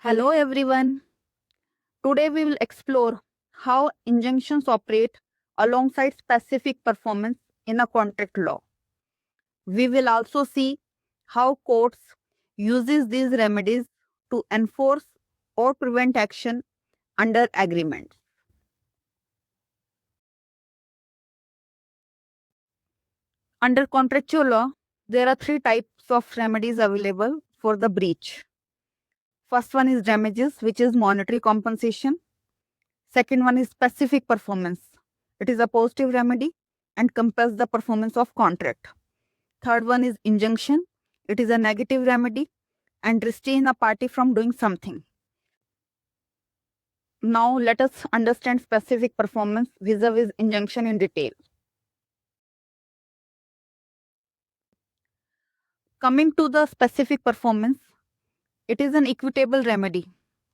Hello everyone. Today we will explore how injunctions operate alongside specific performance in a contract law. We will also see how courts uses these remedies to enforce or prevent action under agreements. Under contractual law, there are three types of remedies available for the breach. First one is damages, which is monetary compensation. Second one is specific performance. It is a positive remedy and compels the performance of contract. Third one is injunction. It is a negative remedy and restrain a party from doing something. Now let us understand specific performance vis-a-vis injunction in detail. Coming to the specific performance, it is an equitable remedy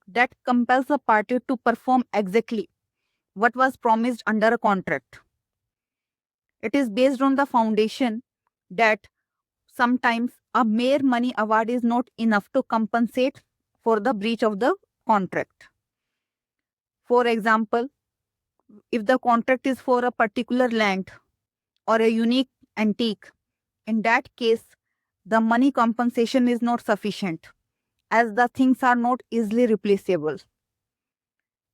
that compels a party to perform exactly what was promised under a contract. It is based on the foundation that sometimes a mere money award is not enough to compensate for the breach of the contract. For example, if the contract is for a particular land or a unique antique, in that case, the money compensation is not sufficient as the things are not easily replaceable.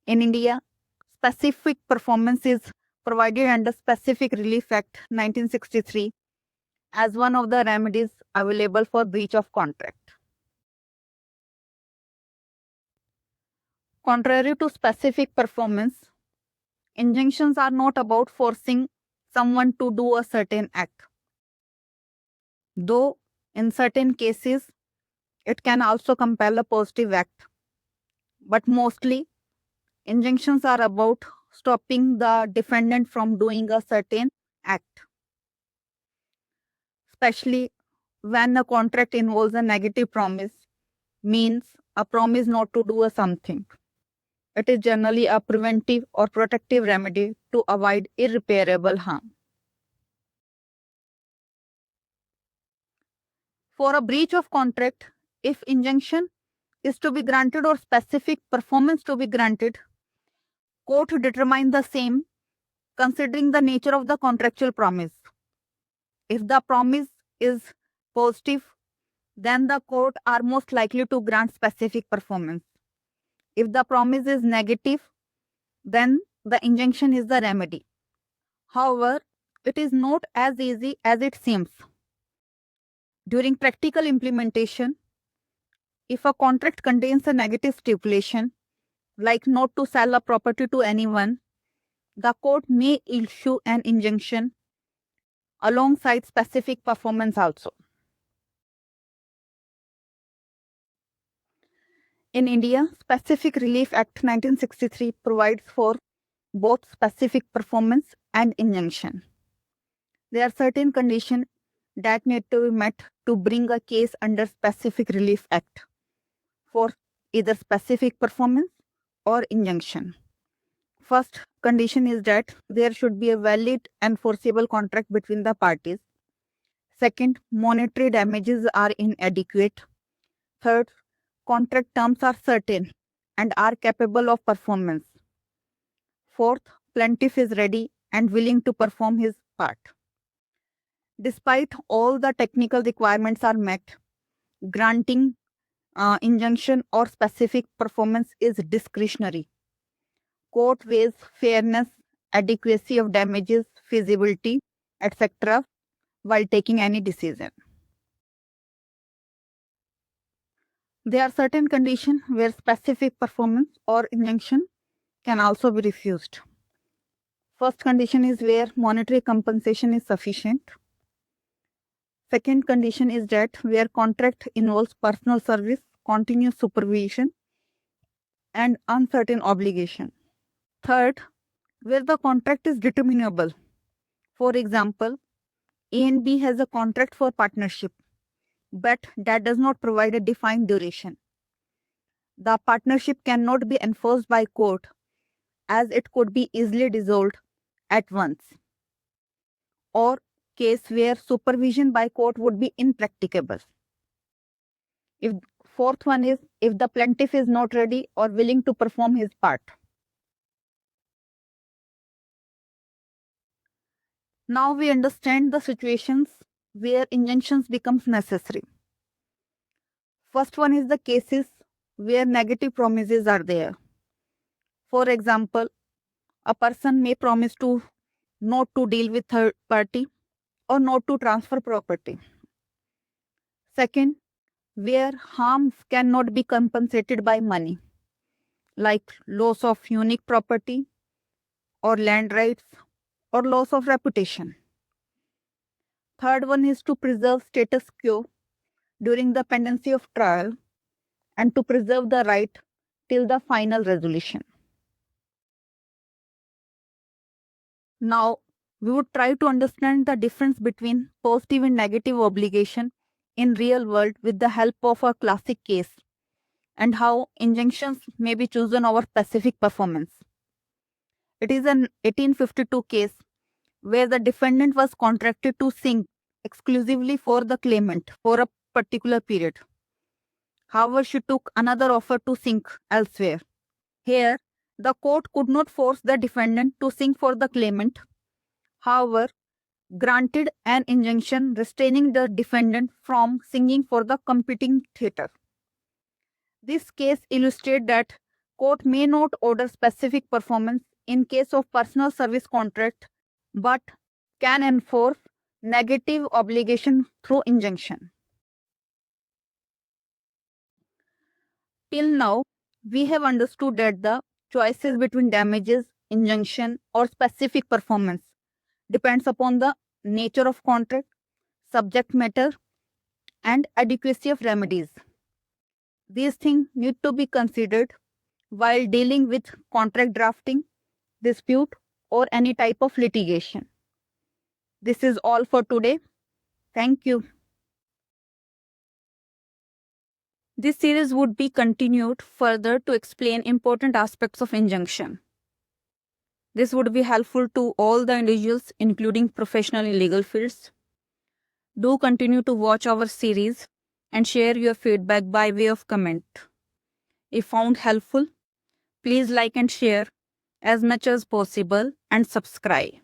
In India, specific performance is provided under Specific Relief Act 1963 as one of the remedies available for breach of contract. Contrary to specific performance, injunctions are not about forcing someone to do a certain act. Though in certain cases, it can also compel a positive act. But mostly, injunctions are about stopping the defendant from doing a certain act. Especially when a contract involves a negative promise, means a promise not to do a something. It is generally a preventive or protective remedy to avoid irreparable harm. For a breach of contract, if injunction is to be granted or specific performance to be granted, court determine the same considering the nature of the contractual promise. If the promise is positive, then the court are most likely to grant specific performance. If the promise is negative, then the injunction is the remedy. However, it is not as easy as it seems. During practical implementation, if a contract contains a negative stipulation, like not to sell a property to anyone, the court may issue an injunction alongside specific performance also. In India, Specific Relief Act 1963 provides for both specific performance and injunction. There are certain conditions that need to be met to bring a case under Specific Relief Act for either specific performance or injunction. First condition is that there should be a valid enforceable contract between the parties. Second, monetary damages are inadequate. Third, contract terms are certain and are capable of performance. Fourth, plaintiff is ready and willing to perform his part. Despite all the technical requirements are met, granting injunction or specific performance is discretionary. Court weighs fairness, adequacy of damages, feasibility, etc. while taking any decision. There are certain conditions where specific performance or injunction can also be refused. First condition is where monetary compensation is sufficient. Second condition is that where contract involves personal service, continuous supervision, and uncertain obligation. Third, where the contract is determinable. For example, A and B has a contract for partnership, but that does not provide a defined duration. The partnership cannot be enforced by court as it could be easily dissolved at once. Or case where supervision by court would be impracticable. If fourth one is if the plaintiff is not ready or willing to perform his part. Now we understand the situations where injunctions becomes necessary. First one is the cases where negative promises are there. For example, a person may promise to not to deal with third party or not to transfer property. Second, where harms cannot be compensated by money, like loss of unique property or land rights or loss of reputation. Third one is to preserve status quo during the pendency of trial and to preserve the right till the final resolution. Now, we would try to understand the difference between positive and negative obligation in real world with the help of a classic case and how injunctions may be chosen over specific performance. It is an 1852 case where the defendant was contracted to sing exclusively for the claimant for a particular period. However, she took another offer to sing elsewhere. Here, the court could not force the defendant to sing for the claimant. However, granted an injunction restraining the defendant from singing for the competing theatre. This case illustrates that court may not order specific performance in case of personal service contract, but can enforce negative obligation through injunction. Till now, we have understood that the choices between damages, injunction, or specific performance depends upon the nature of contract, subject matter, and adequacy of remedies. These things need to be considered while dealing with contract drafting, dispute, or any type of litigation. This is all for today. Thank you. This series would be continued further to explain important aspects of injunction. This would be helpful to all the individuals, including professional in legal fields. Do continue to watch our series and share your feedback by way of comment. If found helpful, please like and share as much as possible and subscribe.